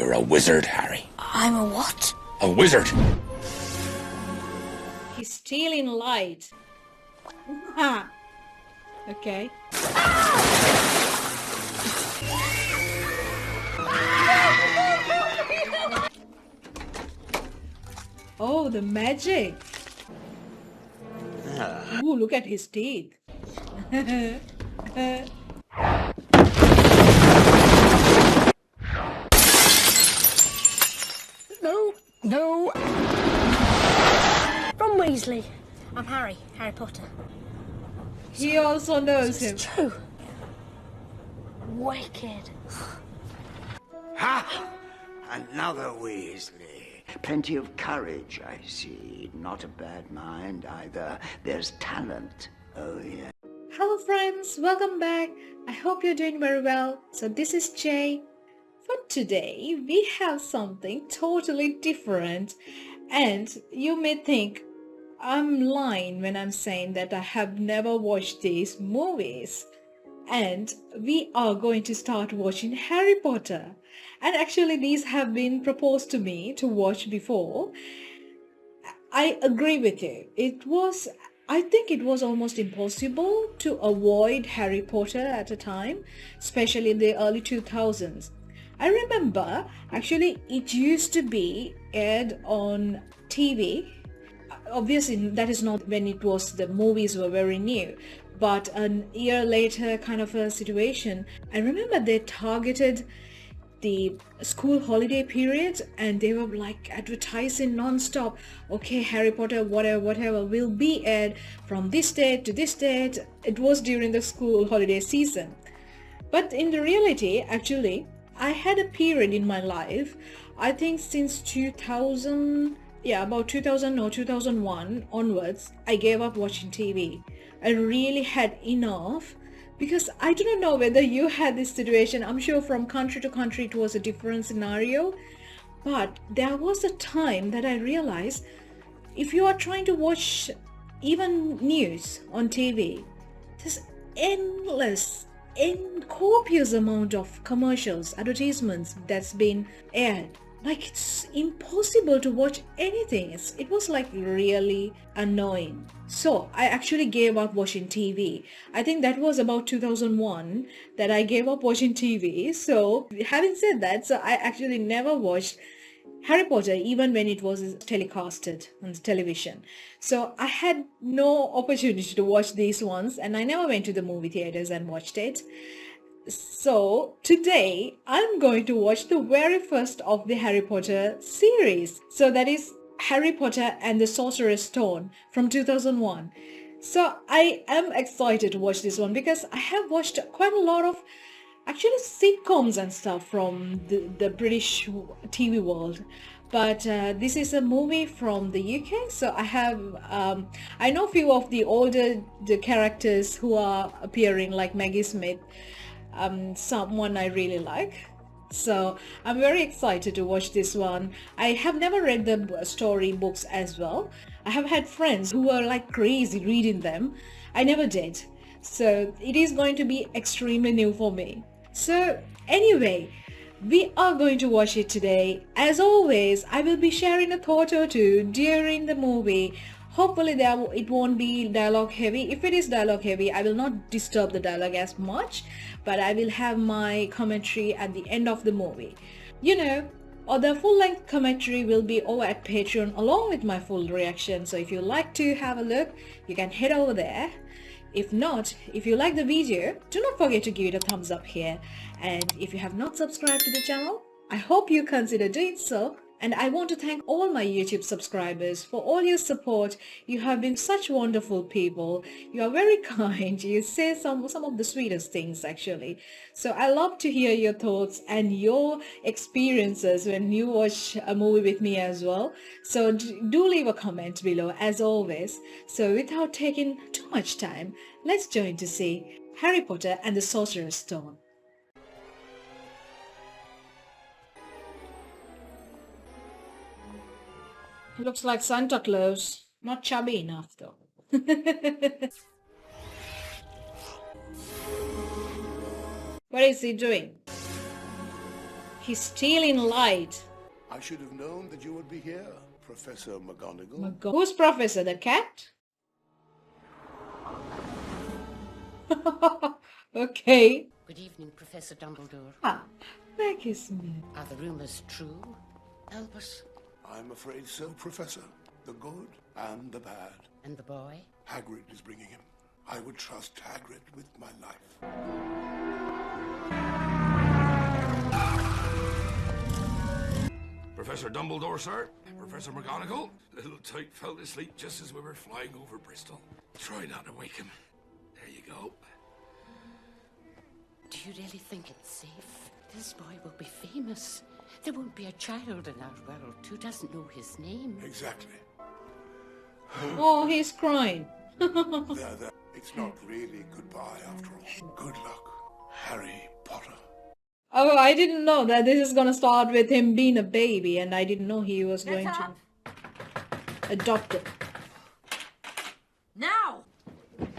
You're a wizard, Harry. I'm a what? A wizard! He's stealing light. Okay. Oh, the magic. Ooh, look at his teeth. No. Ron Weasley. I'm Harry Potter. He also knows him. It's true. Wicked. Ha! Another Weasley. Plenty of courage, I see. Not a bad mind either. There's talent. Oh, yeah. Hello friends, welcome back. I hope you're doing very well. So this is Jay. For today, we have something totally different. And you may think I'm lying when I'm saying that I have never watched these movies. And we are going to start watching Harry Potter. And actually these have been proposed to me to watch before. I agree with you. I think it was almost impossible to avoid Harry Potter at a time, especially in the early 2000s. I remember actually it used to be aired on TV. Obviously that is not when the movies were very new, but a year later kind of a situation. I remember they targeted the school holiday period and they were like advertising non-stop. Okay, Harry Potter whatever will be aired from this date to this date. It was during the school holiday season. But in the reality, actually, I had a period in my life, I think since 2000, about 2000 or 2001 onwards, I gave up watching TV. I really had enough, because I do not know whether you had this situation. I'm sure from country to country it was a different scenario. But there was a time that I realized if you are trying to watch even news on TV, there's copious amount of commercials, advertisements that's been aired. Like it's impossible to watch anything. It was like really annoying. So I actually gave up watching TV. I think that was about 2001 that I gave up watching TV. So having said that, so I actually never watched Harry Potter even when it was telecasted on the television. So I had no opportunity to watch these ones and I never went to the movie theaters and watched it. So today I'm going to watch the very first of the Harry Potter series. So that is Harry Potter and the Sorcerer's Stone from 2001. So I am excited to watch this one because I have watched quite a lot of actually sitcoms and stuff from the British TV world. But this is a movie from the UK, so I know a few of the characters who are appearing, like Maggie Smith, someone I really like. So I'm very excited to watch this one. I have never read the story books as well. I have had friends who were like crazy reading them. I never did. So it is going to be extremely new for me. So anyway, we are going to watch it today. As always, I will be sharing a thought or two during the movie. Hopefully it won't be dialogue heavy. If it is dialogue heavy, I will not disturb the dialogue as much, but I will have my commentary at the end of the movie. Or the full-length commentary will be over at Patreon along with my full reaction. So if you like to have a look, you can head over there. If not, if you like the video, do not forget to give it a thumbs up here. And if you have not subscribed to the channel, I hope you consider doing so. And I want to thank all my YouTube subscribers for all your support. You have been such wonderful people. You are very kind. You say some of the sweetest things actually. So I love to hear your thoughts and your experiences when you watch a movie with me as well. So do leave a comment below as always. So without taking too much time, let's join to see Harry Potter and the Sorcerer's Stone. He looks like Santa Claus. Not chubby enough though. What is he doing? He's stealing light. I should have known that you would be here, Professor McGonagall. My God. Who's Professor? The cat? Okay. Good evening, Professor Dumbledore. Ah, Maggie Smith. Are the rumors true? Help us. I'm afraid so, Professor. The good and the bad. And the boy? Hagrid is bringing him. I would trust Hagrid with my life. Professor Dumbledore, sir. Professor McGonagall. Little Tyke fell asleep just as we were flying over Bristol. Try not to wake him. There you go. Do you really think it's safe? This boy will be famous. There won't be a child in our world who doesn't know his name. Exactly. Oh, he's crying. There. It's not really goodbye after all. Good luck, Harry Potter. Oh, I didn't know that this is gonna start with him being a baby, and I didn't know he was going to adopt it. Now! Wake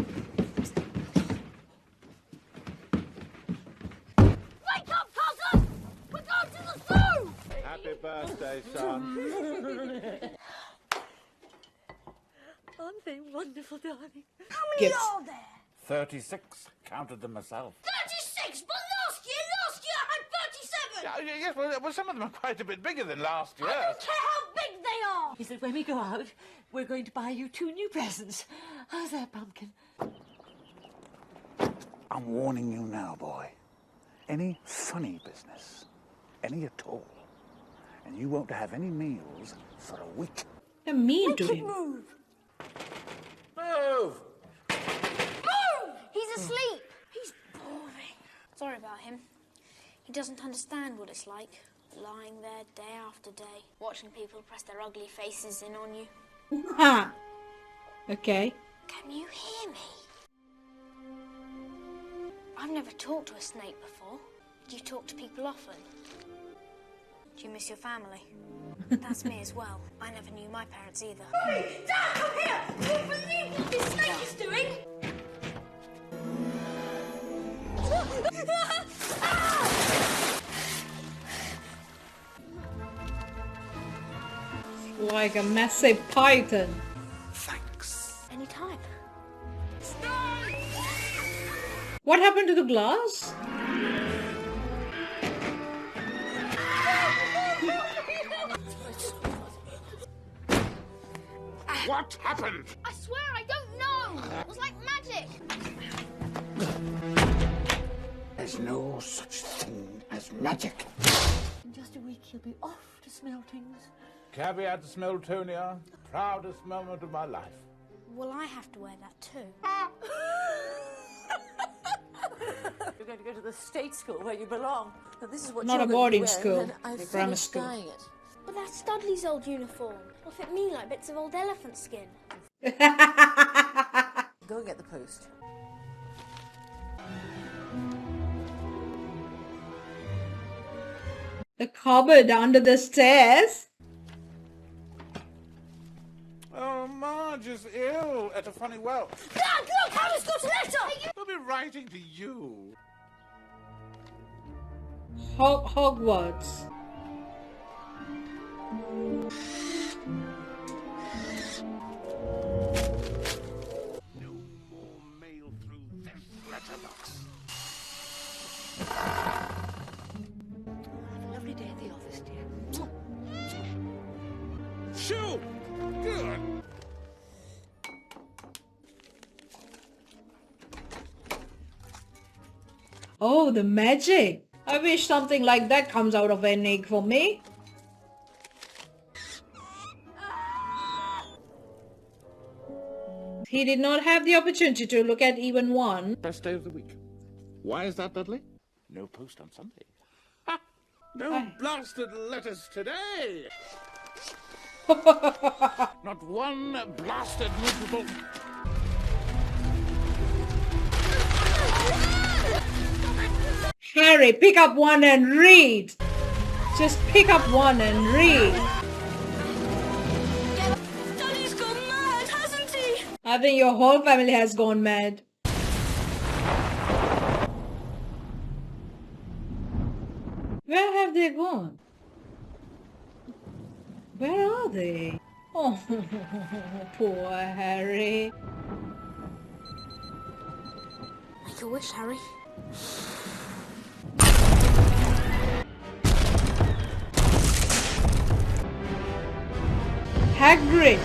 up, cousin! We're going to the zoo! Happy birthday, son. Aren't they wonderful, darling? How many Gifts. are there? 36. Counted them myself. 36! But last year I had 37! Yes, well, some of them are quite a bit bigger than last year. I don't care how big they are! He said, when we go out, we're going to buy you 2 new presents. How's that, Pumpkin? I'm warning you now, boy. Any funny business, any at all, and you won't have any meals for a week. They're mean to him. Move! Move! Move! He's asleep! He's boring. Sorry about him. He doesn't understand what it's like, lying there day after day, watching people press their ugly faces in on you. Ha! Okay. Can you hear me? I've never talked to a snake before. Do you talk to people often? Do you miss your family? That's me as well. I never knew my parents either. Hey, Dad, come here! Do you believe what this snake is doing? Like a massive python. Thanks. Anytime. What happened to the glass? What happened? I swear I don't know. It was like magic. There's no such thing as magic. In just a week, he'll be off to Smeltings. Caveat Smeltonia. Proudest moment of my life. Well, I have to wear that too. You're going to go to the state school where you belong. Now, this is what Not you're a going to boarding wear, school, and I a finished grammar school. dyeing it. But that's Studley's old uniform. It'll fit me like bits of old elephant skin. Go and get the post. The cupboard under the stairs? Oh, Marge is ill at a funny well. Dad, look! Harry's got a letter! We'll be writing to you. Hogwarts. No more mail through this letterbox. Have a lovely day at the office, dear. Shoo! Good. Oh, the magic. I wish something like that comes out of an egg for me. He did not have the opportunity to look at even one. Best day of the week. Why is that, Dudley? No post on Sunday. Ha! No Aye. blasted letters today! Not one blasted miserable... Harry, pick up one and read. Just pick up one and read. Daddy's gone mad, hasn't he? I think your whole family has gone mad. Where have they gone? Where are they? Oh, poor Harry. Make a wish, Harry. Hagrid.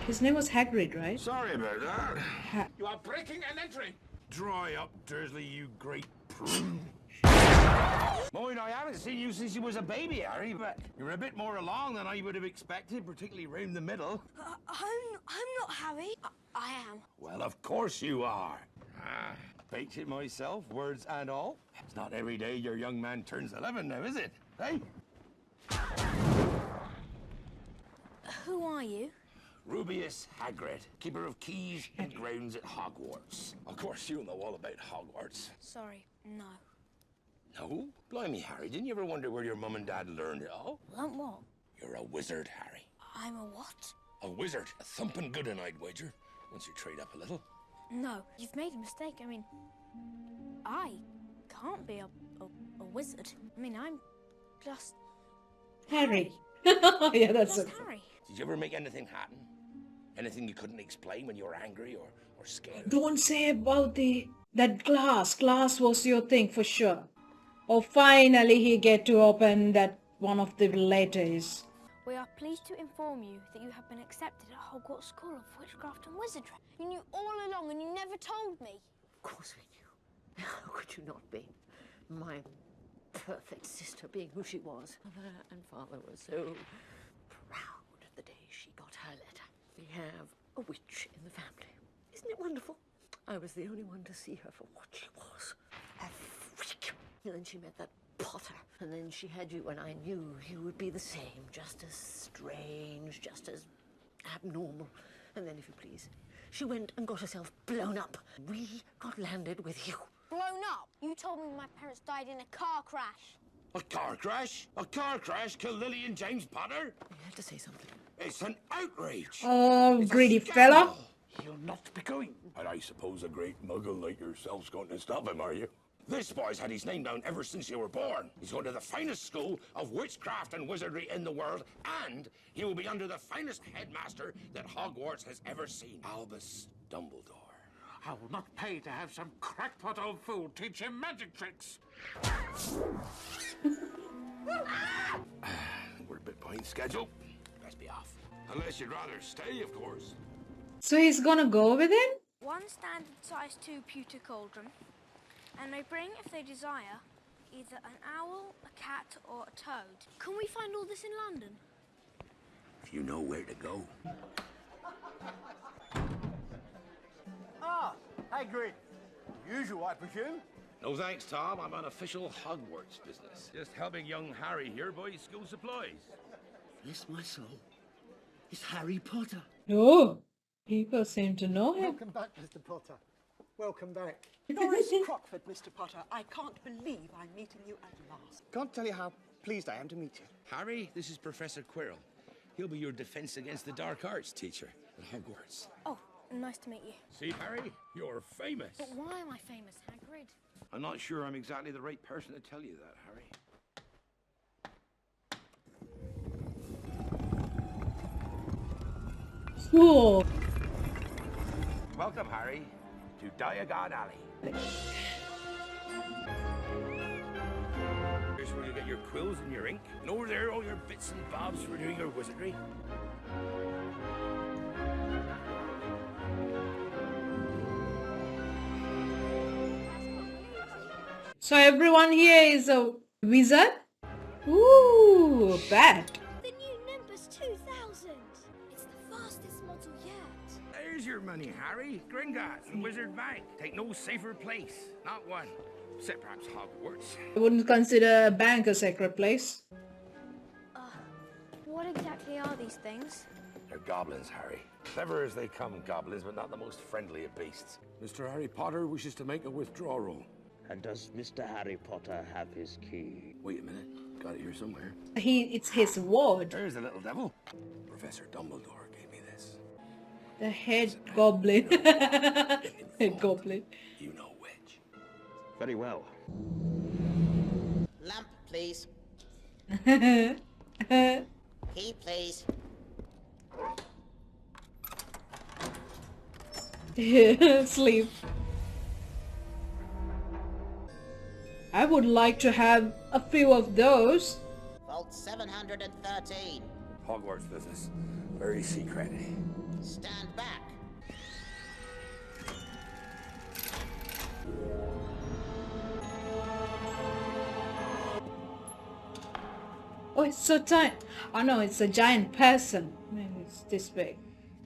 His name was Hagrid, right? Sorry about that. You are breaking and entering. Dry up, Dursley, you great prune. Mind, I haven't seen you since you was a baby, Harry, but you're a bit more along than I would have expected, particularly round the middle. I'm not Harry. I am. Well, of course you are. Baked it myself, words and all. It's not every day your young man turns 11 now, is it? Hey? Who are you? Rubius Hagrid, keeper of keys and grounds at Hogwarts. Of course, you know all about Hogwarts. Sorry, no. No? Blimey, Harry, didn't you ever wonder where your mum and dad learned it all? Learnt what? You're a wizard, Harry. I'm a what? A wizard. A thumping good one, I'd wager. Once you trade up a little. No, you've made a mistake. I mean, I can't be a wizard. I mean, I'm just Harry. Yeah, that's it. just Harry. Did you ever make anything happen? Anything you couldn't explain when you were angry or scared? Don't say about that glass. Glass was your thing for sure. Oh, finally he get to open that one of the letters. We are pleased to inform you that you have been accepted at Hogwarts School of Witchcraft and Wizardry. You knew all along and you never told me. Of course we knew. How could you not be? My perfect sister being who she was. Mother and father were so proud the day she got her letter. We have a witch in the family. Isn't it wonderful? I was the only one to see her for what she was. A freak. And then she met that Potter. And then she had you, and I knew you would be the same. Just as strange, just as abnormal. And then, if you please, she went and got herself blown up. We got landed with you. Blown up? You told me my parents died in a car crash. A car crash? A car crash killed Lily and James Potter? You had to say something. It's an outrage. Oh, It's a greedy scandal. fella. He'll not be going. And I suppose a great muggle like yourself's going to stop him, are you? This boy's had his name down ever since you were born. He's going to the finest school of witchcraft and wizardry in the world, and he will be under the finest headmaster that Hogwarts has ever seen, Albus Dumbledore. I will not pay to have some crackpot old fool teach him magic tricks. We're a bit behind schedule. Best be off. Unless you'd rather stay, of course. So he's gonna go with him? One standard size 2 pewter cauldron, and may bring, if they desire, either an owl, a cat, or a toad. Can we find all this in London? If you know where to go. Ah, Hagrid. Usual, I presume? No thanks, Tom. I'm on official Hogwarts business. Just helping young Harry here buy school supplies. Bless my soul. It's Harry Potter. Oh, people seem to know him. Welcome back, Mr. Potter. Welcome back. Doris Crockford, Mr. Potter. I can't believe I'm meeting you at last. Can't tell you how pleased I am to meet you. Harry, this is Professor Quirrell. He'll be your defense against the dark arts teacher at Hogwarts. Oh, nice to meet you. See, Harry, you're famous. But why am I famous, Hagrid? I'm not sure I'm exactly the right person to tell you that, Harry. Cool. Welcome, Harry, to Diagon Alley. Here's where you get your quills and your ink. And over there, all your bits and bobs for doing your wizardry. So everyone here is a wizard? Ooh, bat. The new Nimbus 2000. It's the fastest model yet. There's your money, Harry. Gringotts and Wizard Bank. Take no safer place. Not one. Except perhaps Hogwarts. I wouldn't consider a bank a sacred place. What exactly are these things? They're goblins, Harry. Clever as they come, goblins, but not the most friendly of beasts. Mr. Harry Potter wishes to make a withdrawal. And does Mr. Harry Potter have his key? Wait a minute. Got it here somewhere. It's his ward. There's the little devil. Professor Dumbledore gave me this. The head goblin. Head goblin. You know which. Very well. Lamp, please. Key, please. Sleep. I would like to have a few of those. Vault 713. Hogwarts business. Very secret. Stand back. Oh, it's so tiny. Oh no, it's a giant person. Maybe it's this big.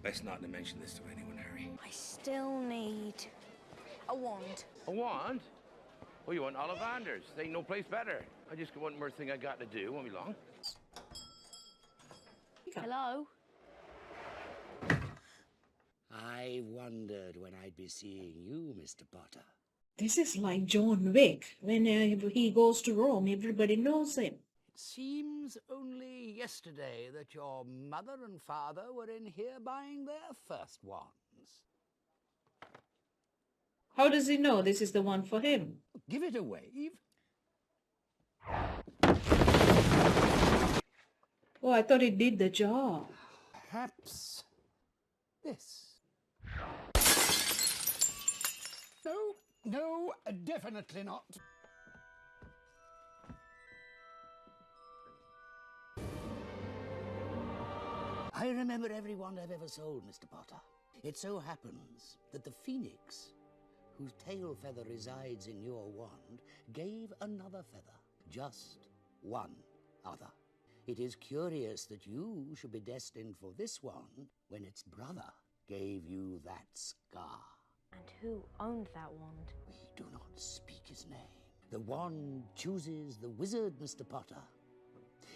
Best not to mention this to anyone, Harry. I still need a wand. A wand? Oh, you want Ollivanders? There ain't no place better. I just got one more thing I got to do. Won't be long. Hello? I wondered when I'd be seeing you, Mr. Potter. This is like John Wick. When he goes to Rome, everybody knows him. It seems only yesterday that your mother and father were in here buying their first wands. How does he know this is the one for him? Give it a wave. Oh, I thought it did the job. Perhaps this. No, definitely not. I remember every wand I've ever sold, Mr. Potter. It so happens that the phoenix, whose tail feather resides in your wand, gave another feather. Just one other. It is curious that you should be destined for this wand when its brother gave you that scar. And who owned that wand? We do not speak his name. The wand chooses the wizard, Mr. Potter.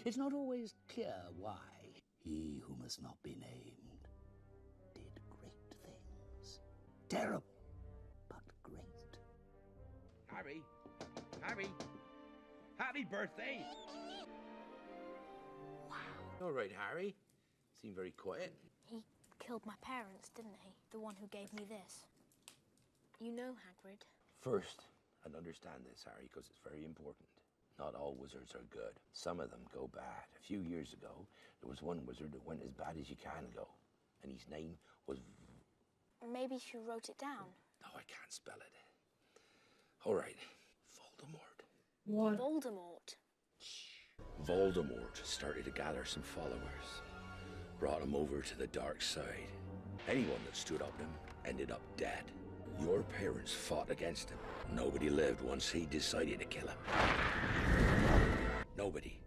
It's not always clear why. He who must not be named did great things. Terrible, but great. Harry! Harry! Happy birthday! Wow. All right, Harry. Seem very quiet. He killed my parents, didn't he? The one who gave me this. You know Hagrid. First, and understand this, Harry, because it's very important. Not all wizards are good. Some of them go bad. A few years ago, there was one wizard that went as bad as you can go. And his name was... Maybe she wrote it down. No, I can't spell it. All right. Voldemort. What? Voldemort. Voldemort started to gather some followers. Brought him over to the dark side. Anyone that stood up to him ended up dead. Your parents fought against him. Nobody lived once he decided to kill him. Nobody.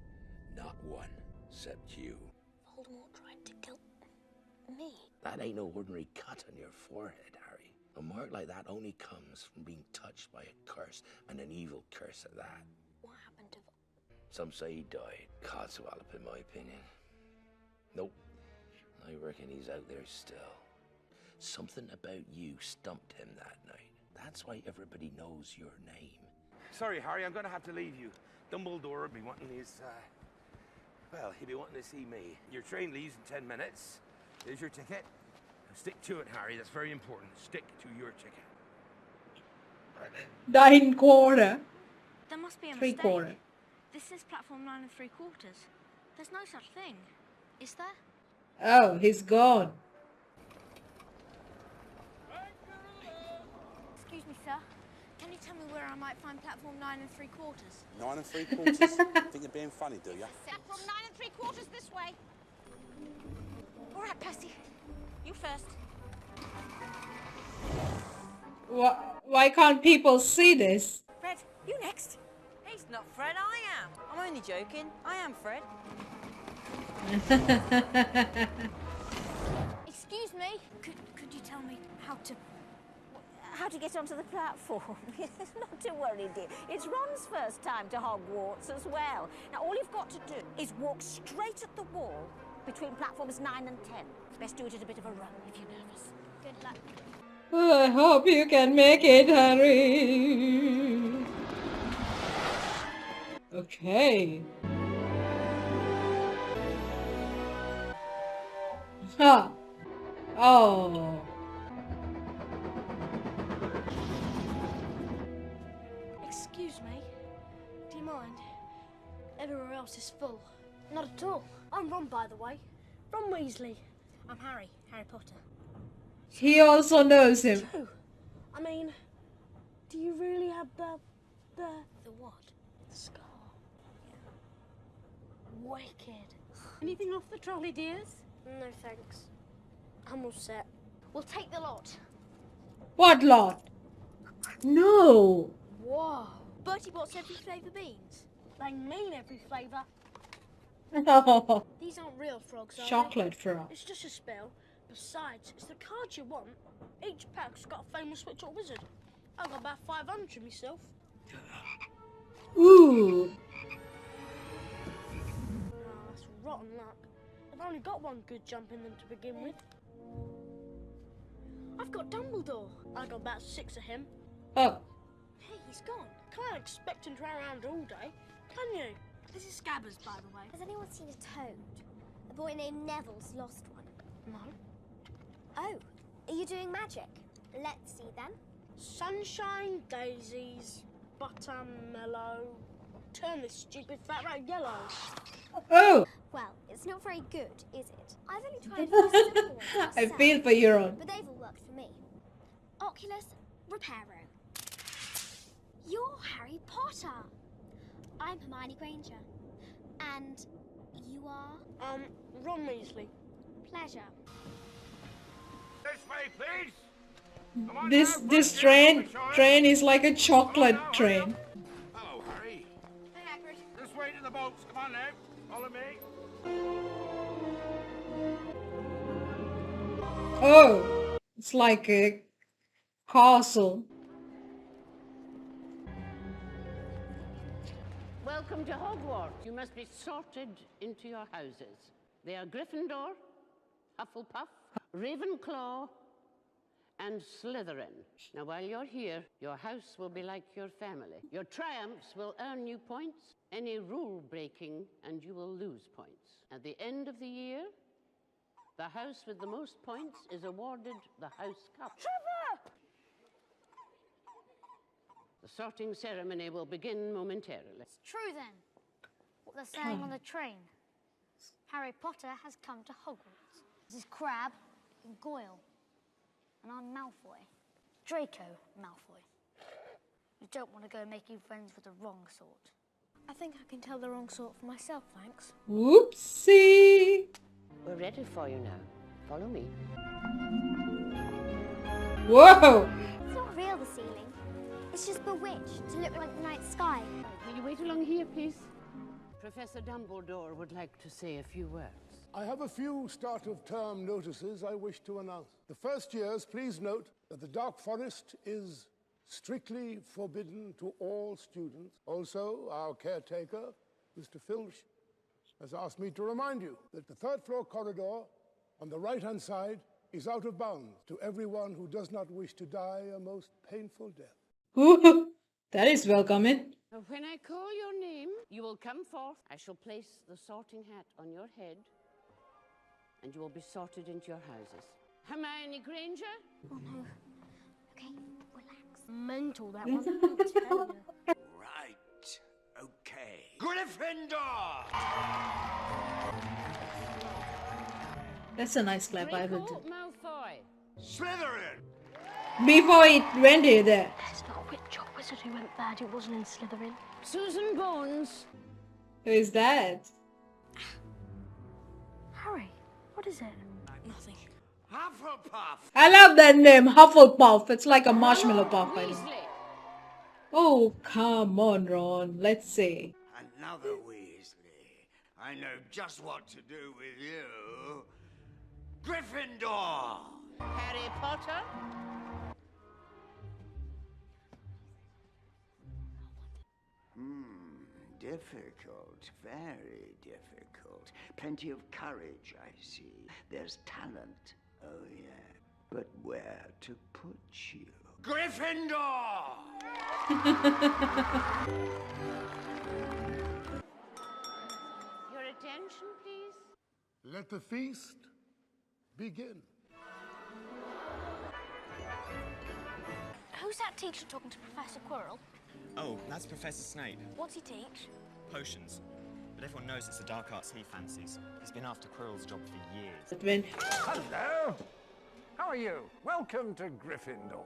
Not one. Except you. Voldemort tried to kill me. That ain't no ordinary cut on your forehead, Harry. A mark like that only comes from being touched by a curse, and an evil curse at that. What happened to Some say he died. Codswallop, in my opinion. Nope. I reckon he's out there still. Something about you stumped him that night. That's why everybody knows your name. Sorry, Harry, I'm going to have to leave you. Dumbledore will be wanting his, well, he'll be wanting to see me. Your train leaves in 10 minutes. Here's your ticket. Now stick to it, Harry. That's very important. Stick to your ticket. 9 quarter. There must be a 3 mistake. quarter. This is platform 9 3/4. There's no such thing. Is there? Oh, he's gone. Excuse me, sir. Can you tell me where I might find platform 9 3/4? 9 3/4? Think you're being funny, do you? Platform 9 3/4 this way. All right, Percy. You first. Why can't people see this? Fred, you next. He's not Fred, I am. I'm only joking. I am Fred. Excuse me. Could you tell me how to get onto the platform? Not to worry, dear. It's Ron's first time to Hogwarts as well. Now, all you've got to do is walk straight at the wall between platforms 9 and 10. Best do it at a bit of a run if you're nervous. Good luck. I hope you can make it, Harry. Okay. Huh. Oh. Excuse me. Do you mind? Everywhere else is full. Not at all. I'm Ron, by the way. Ron Weasley. I'm Harry Potter. He also knows him. True. I mean, do you really have the what? The scar. Yeah. Wicked. Anything off the trolley, dears? No, thanks. I'm all set. We'll take the lot. What lot? No. Whoa. Bertie bought every flavour beans. They mean every flavour. No. These aren't real frogs, are Chocolate they? frog. It's just a spell. Besides, it's the cards you want. Each pack's got a famous witch or wizard. I've got about 500 myself. Ooh. Oh, that's rotten luck. I've only got one good jump in them to begin with. I've got Dumbledore. I got about 6 of him. Oh. Hey, he's gone. Can't expect him to run around all day, can you? This is Scabbers, by the way. Has anyone seen a toad? A boy named Neville's lost one. No. Oh, are you doing magic? Let's see then. Sunshine, daisies, buttermellow. Turn this stupid fat rat yellow. Oh. Well, it's not very good, is it? I've only tried a few simple ones I myself, feel for you, Ron. but they've all worked for me. Oculus Reparo. You're Harry Potter. I'm Hermione Granger. And you are? Ron Weasley. Pleasure. This way, please. This train is like a chocolate train. Hello, Harry. Hey, Hagrid. This way to the boats. Come on now. Follow me. Oh, it's like a castle. Welcome to Hogwarts. You must be sorted into your houses. They are Gryffindor, Hufflepuff, Ravenclaw, and Slytherin. Now, while you're here, your house will be like your family. Your triumphs will earn you points, any rule breaking, and you will lose points. At the end of the year, the house with the most points is awarded the House Cup. Trevor! The sorting ceremony will begin momentarily. It's true then. What they're saying on the train. Harry Potter has come to Hogwarts. This is Crabbe and Goyle. And I'm Malfoy. Draco Malfoy. You don't want to go making friends with the wrong sort. I think I can tell the wrong sort for myself, thanks. Whoopsie. We're ready for you now. Follow me. Whoa. It's not real, the ceiling. It's just bewitched to look like the night sky. Will you wait along here, please? Professor Dumbledore would like to say a few words. I have a few start-of-term notices I wish to announce. The first years, please note that the Dark Forest is strictly forbidden to all students. Also, our caretaker, Mr. Filch, has asked me to remind you that the third-floor corridor on the right-hand side is out of bounds to everyone who does not wish to die a most painful death. Ooh, that is welcoming. When I call your name, you will come forth. I shall place the sorting hat on your head, and you will be sorted into your houses. Hermione Granger? Oh no. Okay, relax. Mental, that one. I'll tell you. Right. Okay. Gryffindor! That's a nice clap, I will do. Draco Malfoy. Slytherin! Before it went there. There's not a witch or wizard who went bad who wasn't in Slytherin. Susan Bones. Who is that? Harry, what is it? Nothing. Hufflepuff! I love that name, Hufflepuff. It's like a marshmallow puff. I know. Weasley. Oh, come on, Ron. Let's see. Another Weasley. I know just what to do with you. Gryffindor! Harry Potter. Difficult, very difficult. Plenty of courage, I see. There's talent, oh yeah. But where to put you? Gryffindor! Your attention, please. Let the feast begin. Who's that teacher talking to Professor Quirrell? Oh, that's Professor Snape. What's he teach? Potions. but everyone knows it's the dark arts he fancies. He's been after Quirrell's job for years. When Hello! How are you? Welcome to Gryffindor.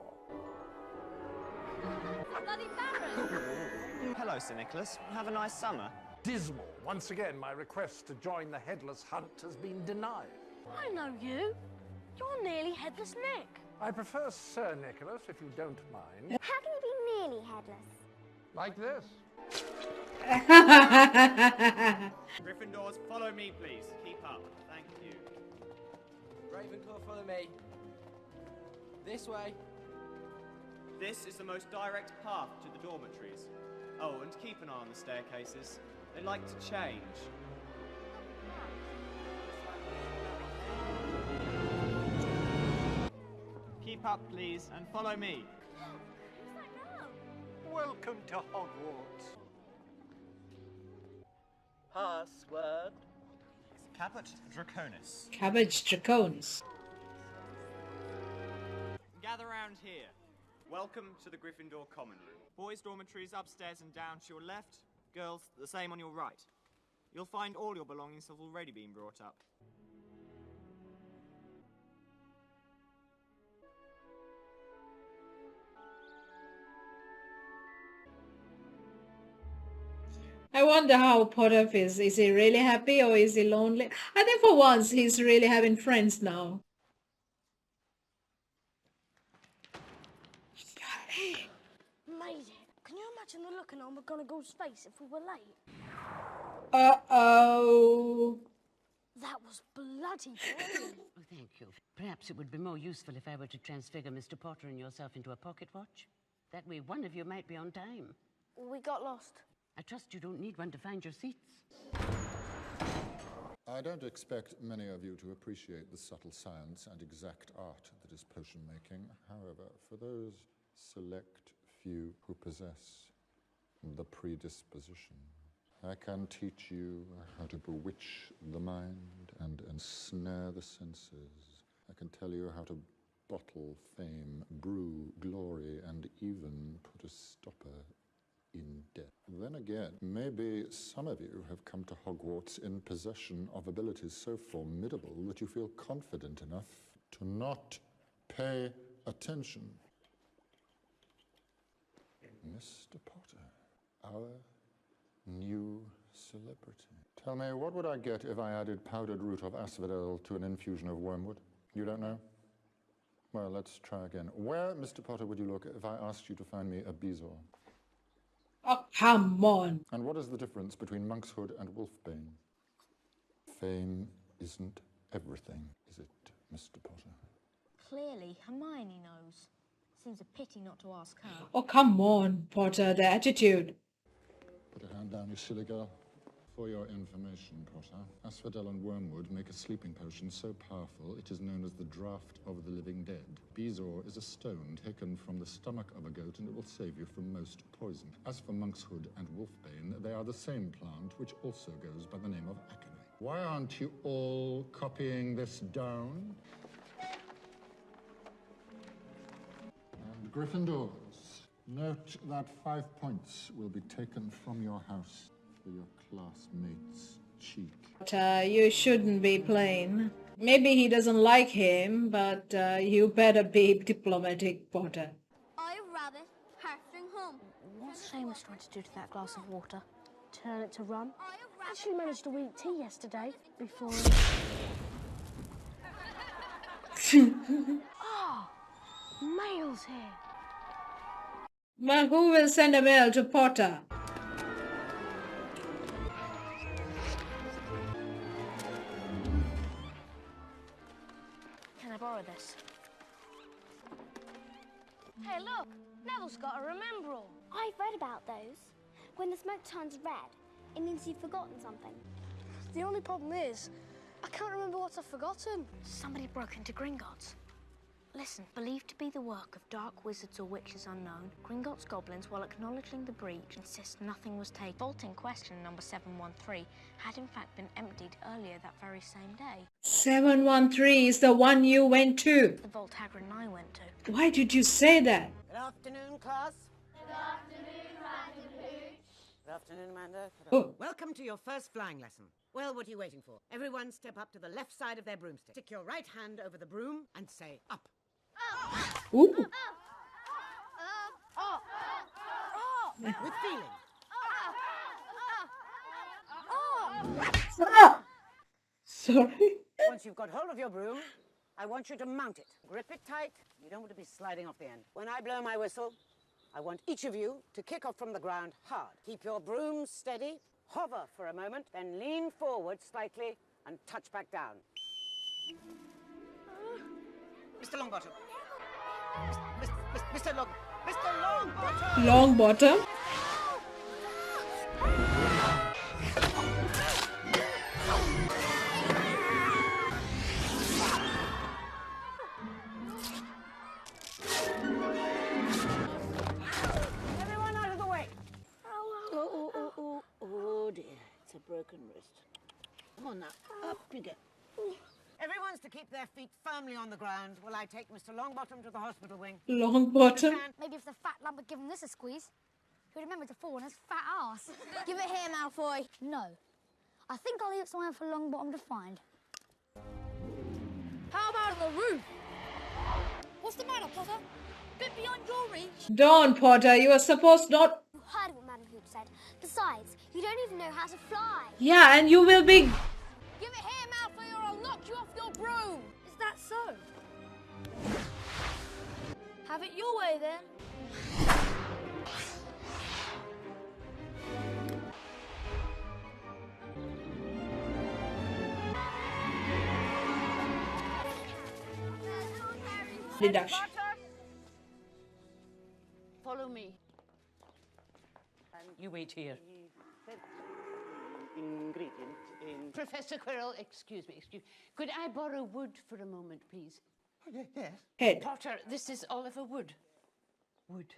Bloody Baron! Hello, Sir Nicholas. Have a nice summer. Dismal. Once again, my request to join the Headless Hunt has been denied. I know you. You're nearly Headless Nick. I prefer Sir Nicholas, if you don't mind. How can you be nearly headless? Like this. Gryffindors, follow me, please. Keep up. Thank you. Ravenclaw, follow me. This way. This is the most direct path to the dormitories. Oh, and keep an eye on the staircases. They like to change. Keep up, please, and follow me. Welcome to Hogwarts. Password. Caput Draconis. Cabbage Draconis. Gather round here. Welcome to the Gryffindor Common Room. Boys' dormitories upstairs and down to your left. Girls, the same on your right. You'll find all your belongings have already been brought up. I wonder how Potter feels. Is he really happy or is he lonely? I think for once he's really having friends now. Made it. Can you imagine the look on McGonagall's face if we were late? Uh-oh. That was bloody brilliant. Oh, thank you. Perhaps it would be more useful if I were to transfigure Mr. Potter and yourself into a pocket watch. That way one of you might be on time. We got lost. I trust you don't need one to find your seats. I don't expect many of you to appreciate the subtle science and exact art that is potion making. However, for those select few who possess the predisposition, I can teach you how to bewitch the mind and ensnare the senses. I can tell you how to bottle fame, brew glory, and even put a stopper in death. Then again, maybe some of you have come to Hogwarts in possession of abilities so formidable that you feel confident enough to not pay attention. Mr. Potter, our new celebrity. Tell me, what would I get if I added powdered root of asphodel to an infusion of wormwood? You don't know? Well, let's try again. Where, Mr. Potter, would you look if I asked you to find me a bezoar? Oh, come on. And what is the difference between monkshood and wolfbane? Fame isn't everything, is it, Mr. Potter? Clearly, Hermione knows. Seems a pity not to ask her. Oh, come on, Potter, the attitude. Put a hand down, you silly girl. For your information, Potter, asphodel and wormwood make a sleeping potion so powerful it is known as the draught of the living dead. Bezoar is a stone taken from the stomach of a goat and it will save you from most poison. As for monkshood and wolfbane, they are the same plant which also goes by the name of acne. Why aren't you all copying this down? And Gryffindors, note that 5 points will be taken from your house for your classmates' cheek. But you shouldn't be playing. Maybe he doesn't like him, but you better be diplomatic, Potter. I rabbit, hurtling home. What Seamus trying to do to that glass of water? Turn it to rum? I actually managed to eat tea yesterday before... Oh, mail's here. Well, who will send a mail to Potter? Can I borrow this? Hey, look, Neville's got a remember-all. I've read about those. When the smoke turns red, it means you've forgotten something. The only problem is, I can't remember what I've forgotten. Somebody broke into Gringotts. Listen, believed to be the work of dark wizards or witches unknown, Gringotts goblins, while acknowledging the breach, insist nothing was taken. Vault in question, number 713, had in fact been emptied earlier that very same day. 713 is the one you went to. The vault Hagrid and I went to. Why did you say that? Good afternoon, class. Good afternoon, Randy Pooch. Good afternoon, Amanda. Oh. Welcome to your first flying lesson. Well, what are you waiting for? Everyone step up to the left side of their broomstick. Stick your right hand over the broom and say up. Ooh. With feeling. Sorry. Once you've got hold of your broom, I want you to mount it. Grip it tight. You don't want to be sliding off the end. When I blow my whistle, I want each of you to kick off from the ground hard. Keep your broom steady, hover for a moment, then lean forward slightly and touch back down. Mr. Longbottom. Mr. Longbottom. Longbottom. Everyone out of the way. Oh dear, it's a broken wrist. Come on now, up you go. Everyone's to keep their feet firmly on the ground while I take Mr. Longbottom to the hospital wing. Longbottom. Maybe if the fat lad had given this a squeeze, he'd remember to fall on his fat ass. Give it here, Malfoy. No. I think I'll leave it somewhere for Longbottom to find. How about on the roof? What's the matter, Potter? Bit beyond your reach. Don't, Potter. You are supposed not. You heard what Madam Hoop said. Besides, you don't even know how to fly. Yeah, and you will be. Give it here, Malfoy, or I'll knock you off your broom. Is that so? Have it your way, then. Deduction. Follow me. You wait here. Ingredient in... Professor Quirrell, excuse me. Could I borrow wood for a moment, please? Oh, yes. Head. Potter, this is Oliver Wood. Wood,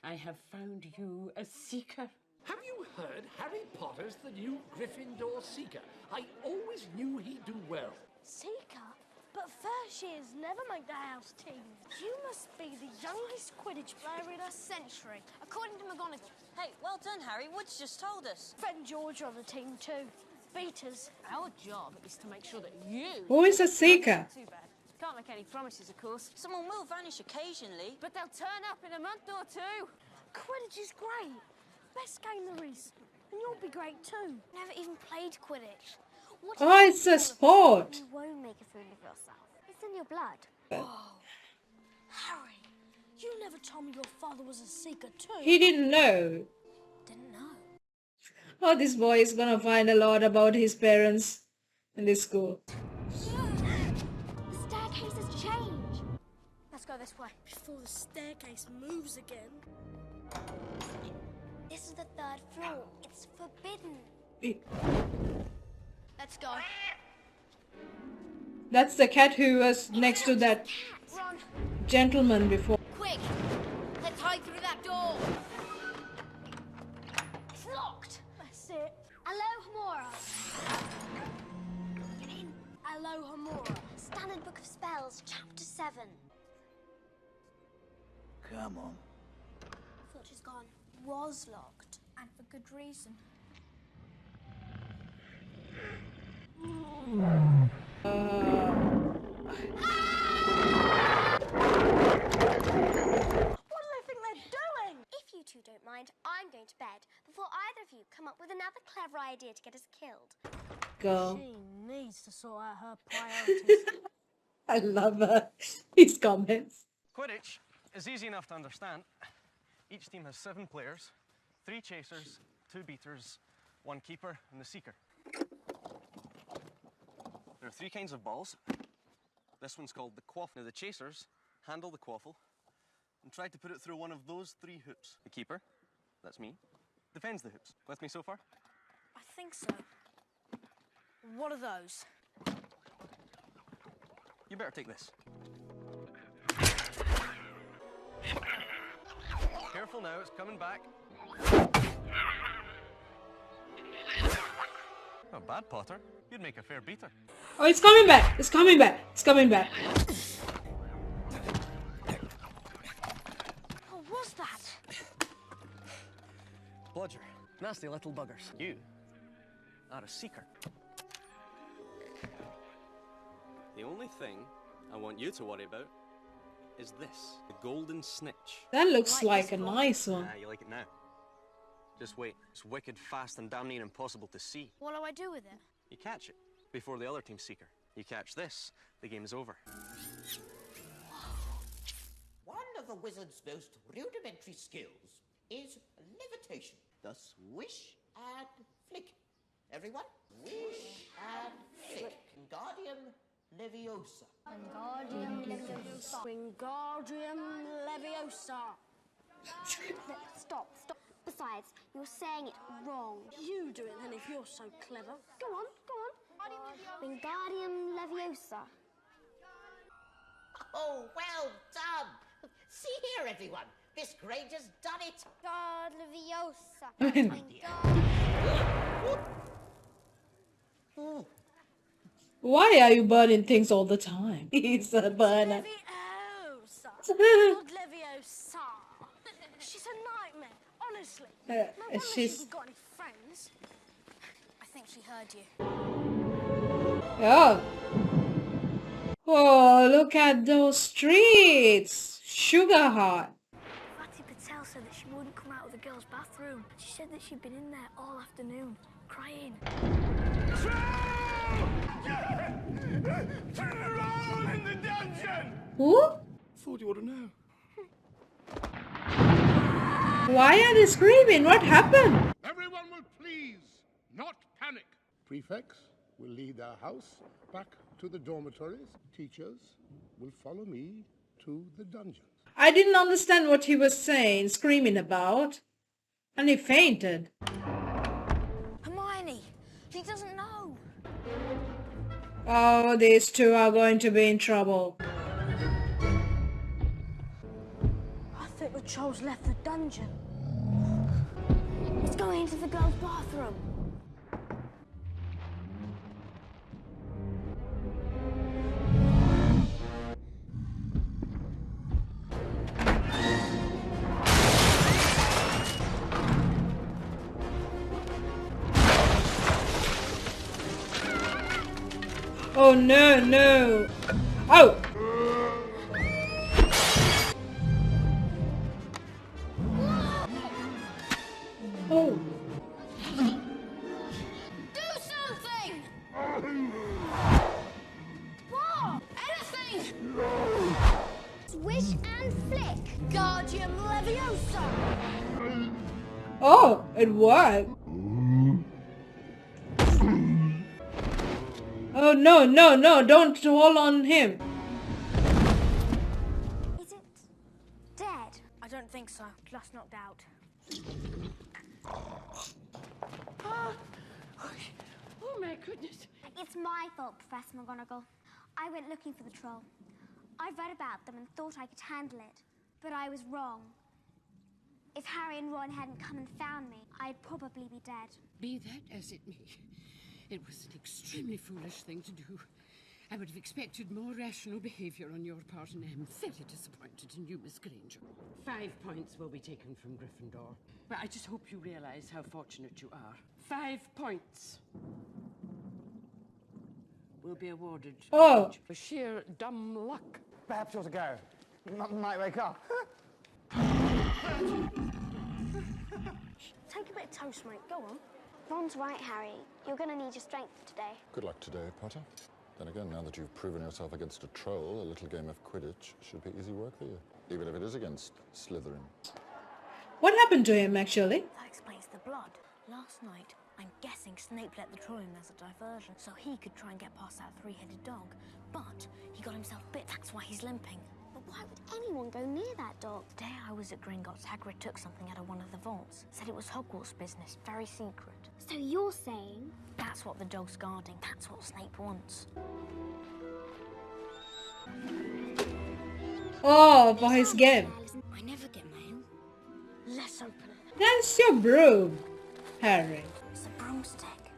I have found you a seeker. Have you heard Harry Potter's the new Gryffindor Seeker? I always knew he'd do well. Seeker? But first years never make the house team. You must be the youngest Quidditch player in a century, according to McGonagall. Hey, well done, Harry. Wood's just told us. Fred and George are on the team too. Beat us. Our job is to make sure that you... Who is a seeker? Too bad. Can't make any promises, of course. Someone will vanish occasionally. But they'll turn up in a month or two. Quidditch is great. Best game there is. And you'll be great too. Never even played Quidditch. What Oh, it's a sport. You won't make a fool of yourself. It's in your blood. Oh, Harry, you never told me your father was a seeker too. He didn't know. Didn't know. Oh, this boy is gonna find a lot about his parents in this school. The staircase has changed. Let's go this way. Before the staircase moves again. This is the 3rd floor. It's forbidden. Let's go. That's the cat who was next to that Run. gentleman before. Quick! Let's hide through that door. It's locked. That's it. Alohomora. Get in. Alohomora. Standard Book of Spells, Chapter 7. Come on. Thought she's gone. Was locked. And for good reason. What do they think they're doing? If you two don't mind, I'm going to bed before either of you come up with another clever idea to get us killed. Go. She needs to sort out her priorities. I love his comments. Quidditch is easy enough to understand. Each team has 7 players, 3 chasers, 2 beaters, 1 keeper, and the seeker. There are 3 kinds of balls. This one's called the quaffle. Now the chasers handle the quaffle and try to put it through one of those 3 hoops. The keeper, that's me, defends the hoops. With me so far? I think so. What are those? You better take this. Careful now, it's coming back. Not bad, Potter. You'd make a fair beater. Oh, it's coming back. It's coming back. It's coming back. What was that? Bludger. Nasty little buggers. You are a seeker. The only thing I want you to worry about is this, the golden snitch. That looks like a nice one. You like it now? Just wait. It's wicked, fast, and damn near impossible to see. What do I do with it? You catch it before the other team's seeker. You catch this, the game is over. One of the wizard's most rudimentary skills is levitation. The swish and flick. Everyone? Wish and flick. Wingardium Leviosa. Wingardium Leviosa. Wingardium Leviosa. Stop. Besides, you're saying it wrong. You do it then if you're so clever. Go on. Wingardium Leviosa. Oh, well done. See here, everyone. Miss Granger's done it. God Leviosa. Why are you burning things all the time? He's a burner. Leviosa. God Leviosa. She's a nightmare, honestly. No wonder she hasn't got any friends. I think she heard you. Oh. Oh, look at those streets. Sugar hot. Fatty Patel said that she wouldn't come out of the girls' bathroom. She said that she'd been in there all afternoon, crying. Turn around in the dungeon! Who? Thought you ought to know. Why are they screaming? What happened? Everyone will please not panic. Prefects will lead our house back to the dormitories. Teachers will follow me to the dungeons. I didn't understand what he was saying, screaming about. And he fainted. Hermione, she doesn't know. Oh, these two are going to be in trouble. I think the trolls left the dungeon. Let's go into the girls' bathroom. Oh no. Oh! Oh. Do something! What? Anything! Swish and flick. Guardium Leviosa! Oh, it worked. Oh no, don't hold on him. Is it dead? I don't think so. Just knocked out. Oh my goodness. It's my fault, Professor McGonagall. I went looking for the troll. I read about them and thought I could handle it, but I was wrong. If Harry and Ron hadn't come and found me, I'd probably be dead. Be that as it may, it was an extremely foolish thing to do. I would have expected more rational behaviour on your part, and I am very disappointed in you, Miss Granger. 5 points will be taken from Gryffindor. But I just hope you realise how fortunate you are. 5 points will be awarded for sheer dumb luck. Perhaps you ought to go. Might wake up. Take a bit of toast, mate. Go on. Ron's right, Harry. You're going to need your strength today. Good luck today, Potter. Then again, now that you've proven yourself against a troll, a little game of Quidditch should be easy work for you, even if it is against Slytherin. What happened to him, actually? That explains the blood. Last night, I'm guessing Snape let the troll in as a diversion so he could try and get past that three-headed dog. But he got himself bit. That's why he's limping. But why would anyone go near that dog? The day I was at Gringotts, Hagrid took something out of one of the vaults. Said it was Hogwarts business, very secret. So you're saying... That's what the dog's guarding. That's what Snape wants. Oh, for his game. I never get mail. Let's open it. That's your broom, Harry. It's a broomstick.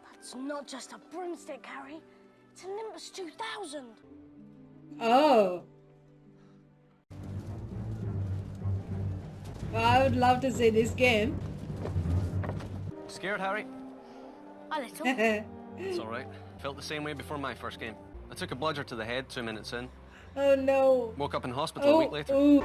That's not just a broomstick, Harry. It's a Nimbus 2000. Oh. Well, I would love to see this game. Scared, Harry? A little. It's all right. Felt the same way before my first game. I took a bludger to the head 2 minutes in. Oh no. Woke up in hospital a week later. Oh.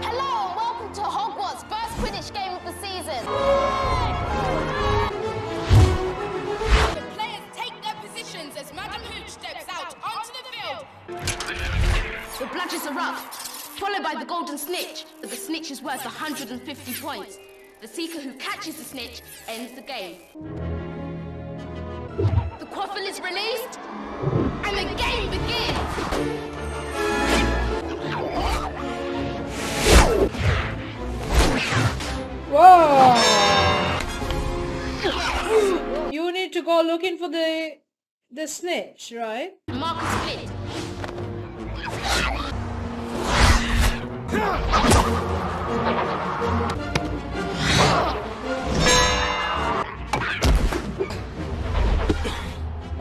Hello and welcome to Hogwarts' first Quidditch game of the season. The players take their positions as Madam Hooch steps out onto the field. The bludgers are up, followed by the golden snitch, but the snitch is worth 150 points. The seeker who catches the snitch ends the game. The quaffle is released, and the game begins! Whoa! You need to go looking for the snitch, right? Marcus Flint.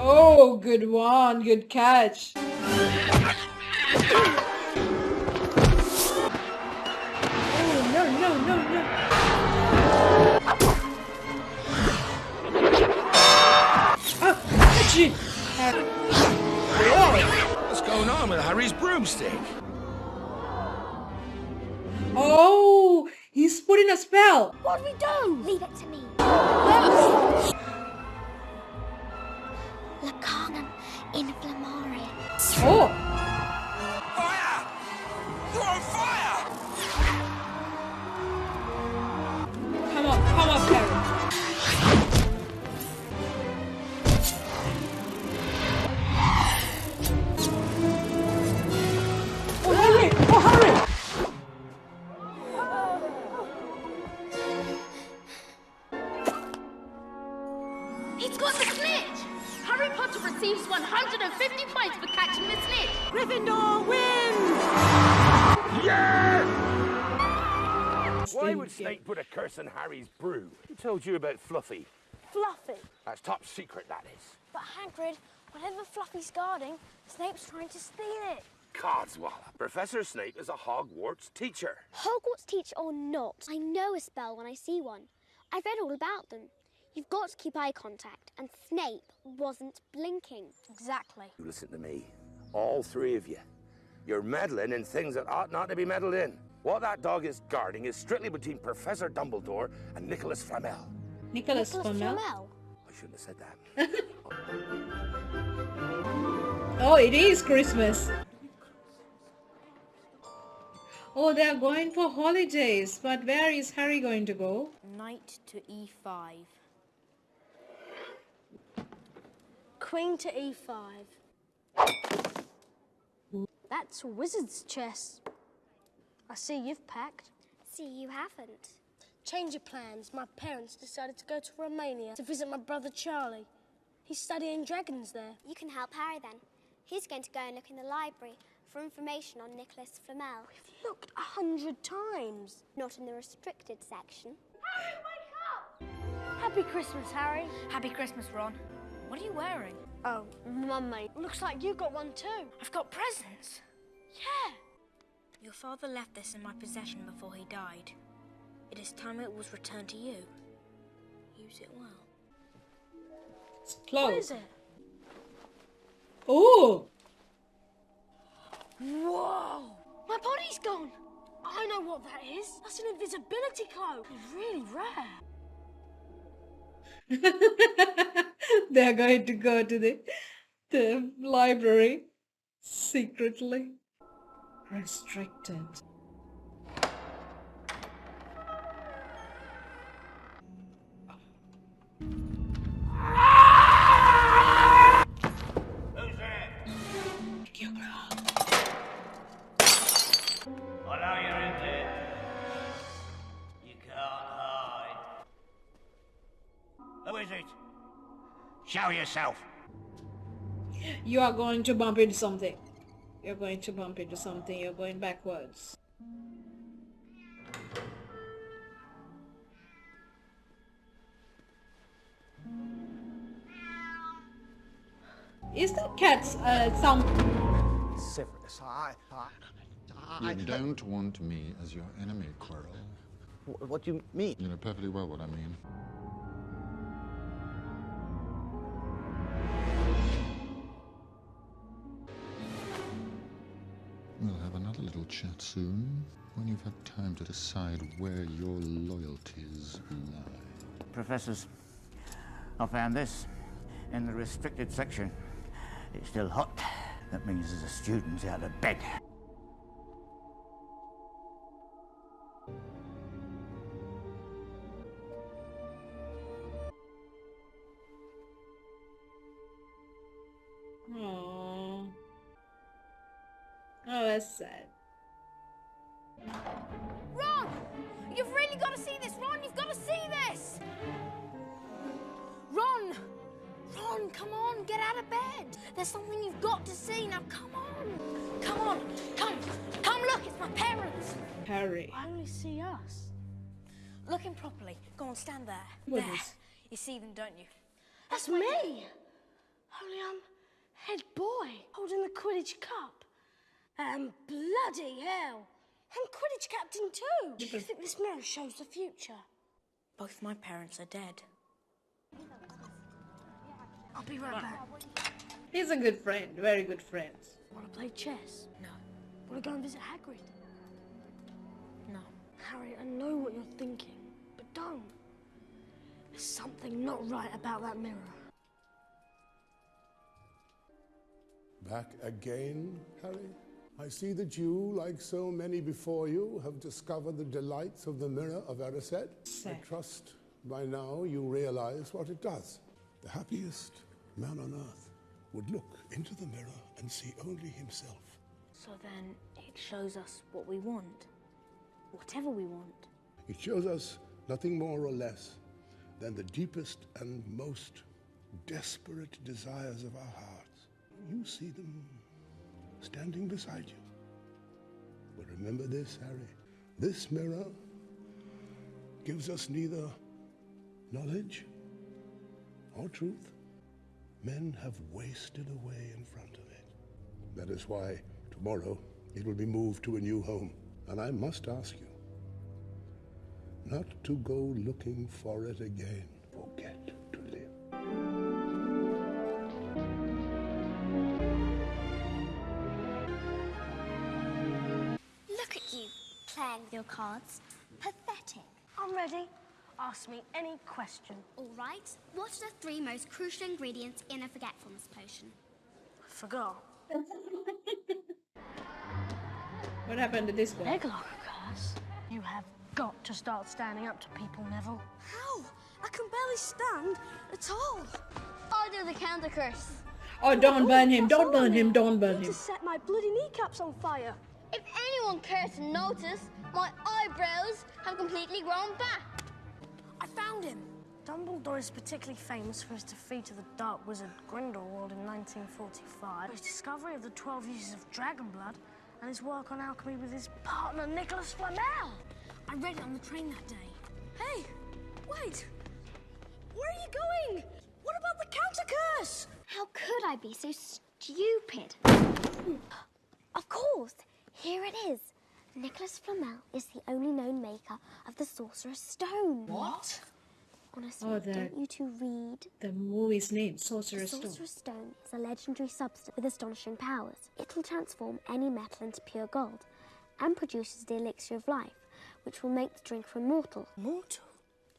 Oh, good one, good catch. Oh, no, no, no, no. Oh, gee. What's going on with Harry's broomstick? Oh, he's putting a spell. What do we do? Leave it to me. Lacanum inflammare. Oh! Fire! You're on fire! Come on, Harry. Oh, Harry! Oh, Harry! He's got the snitch! Harry Potter receives 150 points for catching the snitch. Gryffindor wins! Yeah! Why would Snape put a curse on Harry's brew? Who told you about Fluffy? Fluffy. That's top secret, that is. But Hagrid, whatever Fluffy's guarding, Snape's trying to steal it. Codswallop. Professor Snape is a Hogwarts teacher. Hogwarts teacher or not, I know a spell when I see one. I've read all about them. You've got to keep eye contact, and Snape wasn't blinking. Exactly. You listen to me. All three of you. You're meddling in things that ought not to be meddled in. What that dog is guarding is strictly between Professor Dumbledore and Nicholas Flamel. Nicholas Flamel? I shouldn't have said that. Oh, it is Christmas. Oh, they're going for holidays. But where is Harry going to go? Knight to e5. Queen to e5. That's wizard's chess. I see you've packed. See, you haven't. Change of plans. My parents decided to go to Romania to visit my brother Charlie. He's studying dragons there. You can help Harry then. He's going to go and look in the library for information on Nicholas Flamel. We've looked 100 times. Not in the restricted section. Harry, wake up! Happy Christmas, Harry. Happy Christmas, Ron. What are you wearing? Oh, Mummy. Looks like you got one too. I've got presents. Yeah. Your father left this in my possession before he died. It is time it was returned to you. Use it well. It's close. What is it? Oh! Whoa! My body's gone. I know what that is. That's an invisibility cloak. It's really rare. They're going to go to the library secretly. Restricted. I know you're in there. You can't hide. Who is it? Show yourself. You are going to bump into something. You're going to bump into something. You're going backwards. Is that cat's some... Severus, You don't want me as your enemy, Quirrell. What do you mean? You know perfectly well what I mean. We'll have another little chat soon, when you've had time to decide where your loyalties lie. Professors, I found this in the restricted section. It's still hot. That means there's a student out of bed. Aww. Oh, that's sad. Ron! You've really got to see this, Ron! You've got to see this! Ron! Ron, come on, get out of bed. There's something you've got to see. Now, come on. Come on. Come look, it's my parents. Harry. I only see us. Looking properly. Go on, stand there. What there. is? You see them, don't you? That's me. Only I'm head boy, holding the Quidditch cup. And bloody hell, I'm Quidditch captain too. Do you think this mirror shows the future? Both my parents are dead. I'll be right back. He's a good friend, very good friend. Want to play chess? No. Want to go and visit Hagrid? No. Harry, I know what you're thinking, but don't. There's something not right about that mirror. Back again, Harry? I see that you, like so many before you, have discovered the delights of the Mirror of Erised. I trust by now you realize what it does. The happiest man on earth would look into the mirror and see only himself. So then it shows us what we want. Whatever we want. It shows us nothing more or less than the deepest and most desperate desires of our hearts. You see them standing beside you. But remember this, Harry. This mirror gives us neither knowledge or truth. Men have wasted away in front of it. That is why tomorrow it will be moved to a new home. And I must ask you not to go looking for it again. Forget to live. Look at you, playing with your cards. Pathetic. I'm ready. Ask me any question. All right. What are the 3 most crucial ingredients in a forgetfulness potion? Forgot. What happened to this one? Eglock curse. You have got to start standing up to people, Neville. How? I can barely stand at all. I'll do the counter curse. Oh, don't burn him, don't burn him, don't burn him. To set my bloody kneecaps on fire. If anyone cares to notice, my eyebrows have completely grown back. I found him. Dumbledore is particularly famous for his defeat of the Dark Wizard Grindelwald in 1945, his discovery of the 12 uses of dragon blood, and his work on alchemy with his partner Nicholas Flamel. I read it on the train that day. Hey, wait. Where are you going? What about the counter curse? How could I be so stupid? Of course, here it is. Nicholas Flamel is the only known maker of the Sorcerer's Stone. What? Honestly, Oh, don't you two read? The movie's name, The Sorcerer's Stone. Sorcerer's Stone is a legendary substance with astonishing powers. It will transform any metal into pure gold and produces the elixir of life, which will make the drinker immortal. Mortal?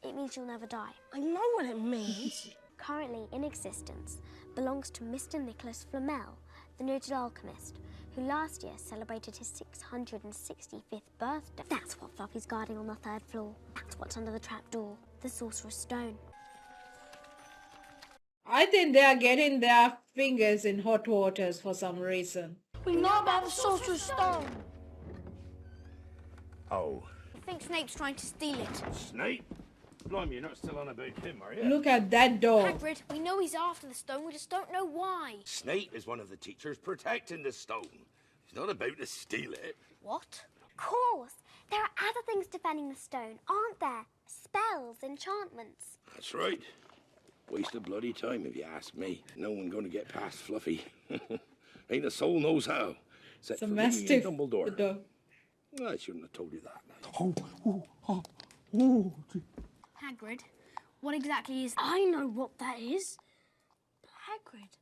It means you'll never die. I know what it means. Currently in existence belongs to Mr. Nicholas Flamel, the noted alchemist, who last year celebrated his 665th birthday. That's what Fluffy's guarding on the 3rd floor. That's what's under the trapdoor, the Sorcerer's Stone. I think they are getting their fingers in hot waters for some reason. We know about the Sorcerer's Stone. Oh. I think Snape's trying to steal it. Snape? Blimey, you're not still on about him, are you? Look at that dog. Hagrid, we know he's after the stone, we just don't know why. Snape is one of the teachers protecting the stone. He's not about to steal it. What? Of course. There are other things defending the stone, aren't there? Spells, enchantments. That's right. Waste of bloody time, if you ask me. No one going to get past Fluffy. Ain't a soul knows how. Except It's a for me and mastiff. Dumbledore. The dog. I shouldn't have told you that. Hagrid, what exactly is... I know what that is. Hagrid,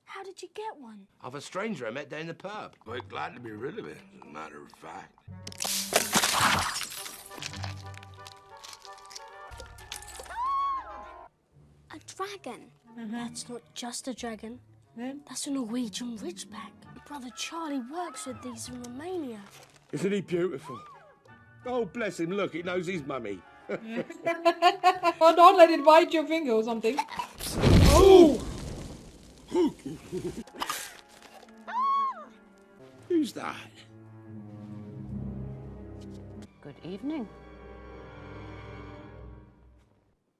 how did you get one? Of a stranger I met down the pub. Quite glad to be rid of it, as a matter of fact. A dragon? That's not just a dragon. That's a Norwegian ridgeback. Brother Charlie works with these in Romania. Isn't he beautiful? Oh, bless him. Look, he knows his mummy. Oh, don't let it bite your finger or something. Oh! Who's that? Good evening.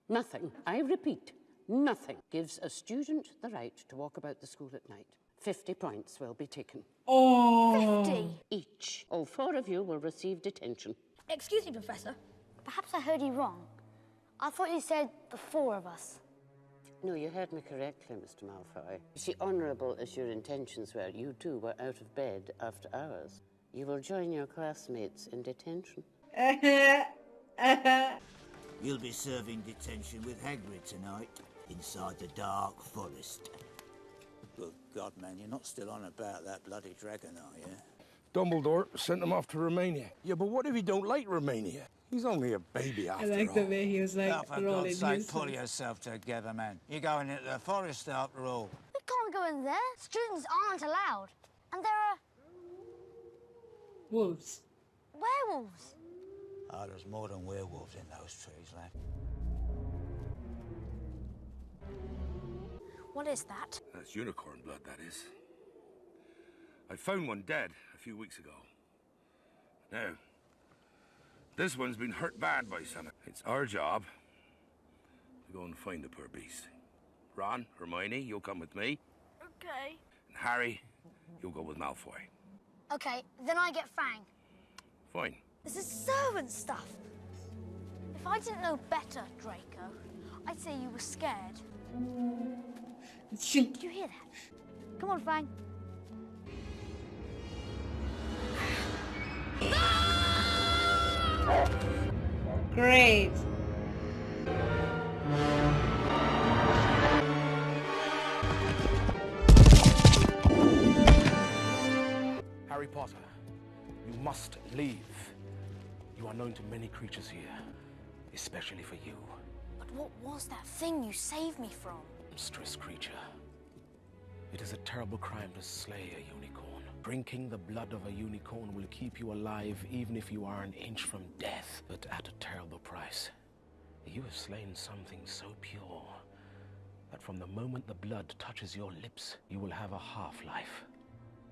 Nothing, I repeat, nothing gives a student the right to walk about the school at night. 50 points will be taken. Oh. 50? Each. All 4 of you will receive detention. Excuse me, Professor. Perhaps I heard you wrong. I thought you said the 4 of us. No, you heard me correctly, Mr. Malfoy. You see, honourable as your intentions were, you too were out of bed after hours. You will join your classmates in detention. You'll be serving detention with Hagrid tonight, inside the Dark Forest. Good God, man, you're not still on about that bloody dragon, are you? Dumbledore sent him off to Romania. Yeah, but what if he don't like Romania? He's only a baby after I like all. the way he was like Oh, for rolling God's sake, his pull yourself together, man. You're going into the forest after all. We can't go in there. Students aren't allowed. And there are... wolves. werewolves. Oh, there's more than werewolves in those trees, lad. What is that? That's unicorn blood, that is. I found one dead a few weeks ago. Now, this one's been hurt bad by something. It's our job to go and find the poor beast. Ron, Hermione, you'll come with me. Okay. And Harry, you'll go with Malfoy. Okay, then I get Fang. Fine. This is servant stuff. If I didn't know better, Draco, I'd say you were scared. Did you hear that? Come on, Fang. Great. Harry Potter, you must leave. You are known to many creatures here, especially for you. But what was that thing you saved me from? Monstrous creature. It is a terrible crime to slay a unicorn. Drinking the blood of a unicorn will keep you alive even if you are an inch from death, but at a terrible price. You have slain something so pure that from the moment the blood touches your lips, you will have a half-life,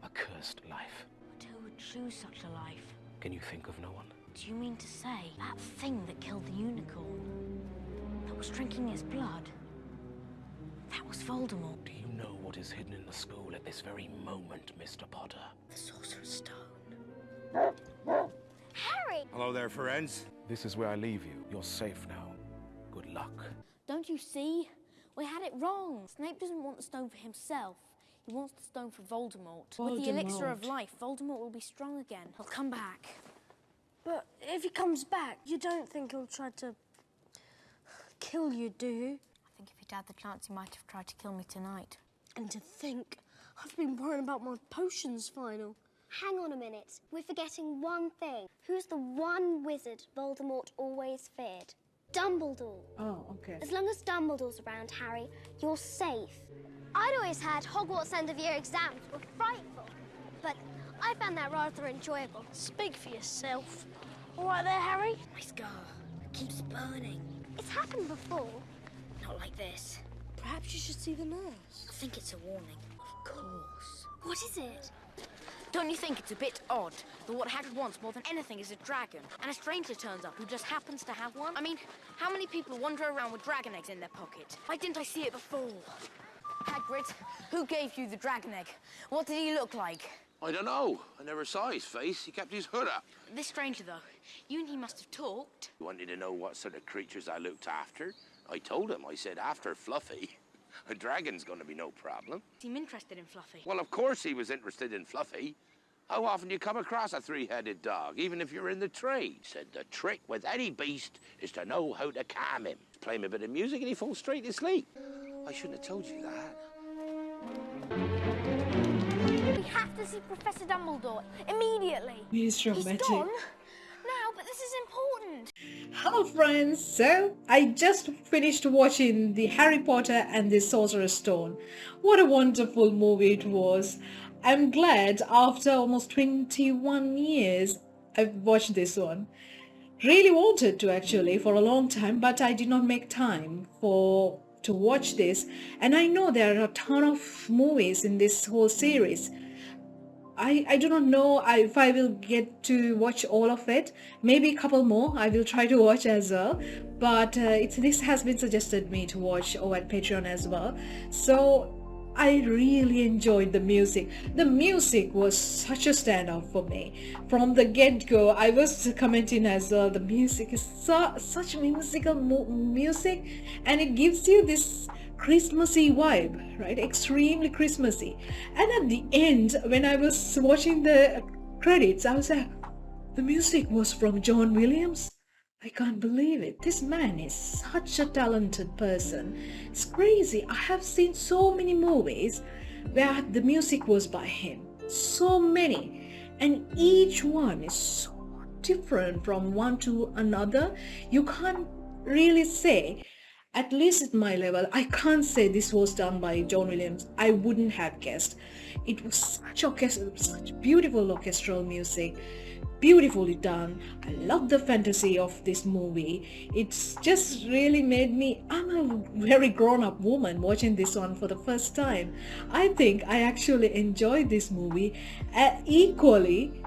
a cursed life. But who would choose such a life? Can you think of no one? Do you mean to say that thing that killed the unicorn, that was drinking his blood, that was Voldemort? Do you know what is hidden in the school at this very moment, Mr. Potter? The Sorcerer's Stone. Harry! Hello there, friends. This is where I leave you. You're safe now. Good luck. Don't you see? We had it wrong. Snape doesn't want the stone for himself. He wants the stone for Voldemort. With the elixir of life, Voldemort will be strong again. He'll come back. But if he comes back, you don't think he'll try to kill you, do you? I think if he'd had the chance, he might have tried to kill me tonight. And to think, I've been worrying about my potions final. Hang on a minute. We're forgetting one thing. Who's the one wizard Voldemort always feared? Dumbledore. Oh, okay. As long as Dumbledore's around, Harry, you're safe. I'd always had Hogwarts end-of-year exams were frightful, but I found that rather enjoyable. Speak for yourself. All right there, Harry? My scar keeps burning. It's happened before. Not like this. Perhaps you should see the nurse. I think it's a warning. Of course. What is it? Don't you think it's a bit odd that what Hagrid wants more than anything is a dragon, and a stranger turns up who just happens to have one? I mean, how many people wander around with dragon eggs in their pocket? Why didn't I see it before? Hagrid, who gave you the dragon egg? What did he look like? I don't know. I never saw his face. He kept his hood up. This stranger, though, you and he must have talked. You wanted to know what sort of creatures I looked after? I told him. I said, after Fluffy, a dragon's going to be no problem. Seem interested in Fluffy. Well, of course he was interested in Fluffy. How often do you come across a three-headed dog, even if you're in the trade? Said the trick with any beast is to know how to calm him. Play him a bit of music and he falls straight asleep. I shouldn't have told you that. We have to see Professor Dumbledore immediately. He's dramatic. He's gone now, but this is important. Hello friends, so I just finished watching the Harry Potter and the Sorcerer's Stone. What a wonderful movie it was. I'm glad after almost 21 years I've watched this one. Really wanted to actually for a long time, but I did not make time to watch this. And I know there are a ton of movies in this whole series. I do not know if I will get to watch all of it. Maybe a couple more I will try to watch as well. But this has been suggested me to watch over at Patreon as well. So I really enjoyed the music. The music was such a standout for me. From the get-go, I was commenting as well. The music is such musical music, and it gives you this Christmassy vibe, right? Extremely Christmassy. And at the end, when I was watching the credits, I was like, the music was from John Williams. I can't believe it. This man is such a talented person. It's crazy. I have seen so many movies where the music was by him. So many. And each one is so different from one to another. You can't really say, at least at my level, I can't say this was done by John Williams. I wouldn't have guessed. It was such beautiful orchestral music. Beautifully done. I love the fantasy of this movie. It's just really made me, I'm a very grown-up woman watching this one for the first time. I think I actually enjoyed this movie equally.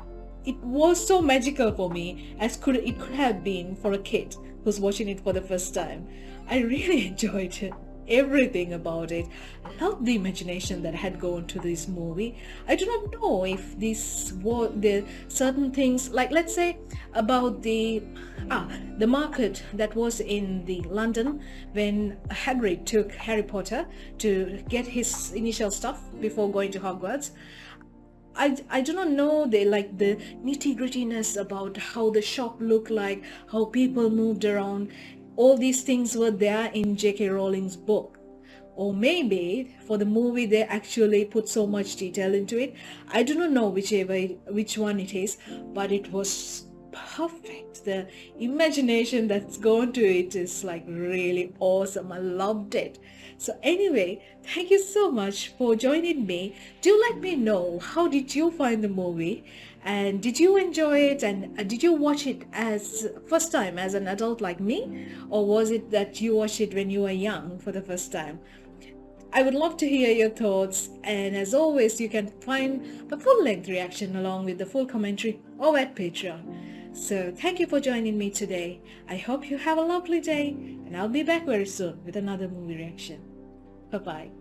It was so magical for me as it could have been for a kid who's watching it for the first time. I really enjoyed it. Everything about it. I love the imagination that had gone to this movie. I do not know if these were the certain things, like let's say about the market that was in the London when Hagrid took Harry Potter to get his initial stuff before going to Hogwarts. I do not know the nitty-grittiness about how the shop looked like, how people moved around. All these things were there in J.K. Rowling's book. Or maybe for the movie they actually put so much detail into it. I do not know which one it is, but it was perfect. The imagination that's gone to it is like really awesome. I loved it. So anyway, thank you so much for joining me. Do let me know, how did you find the movie? And did you enjoy it? And did you watch it as first time as an adult like me? Or was it that you watched it when you were young for the first time? I would love to hear your thoughts. And as always, you can find the full-length reaction along with the full commentary over at Patreon. So thank you for joining me today. I hope you have a lovely day. And I'll be back very soon with another movie reaction. Bye-bye.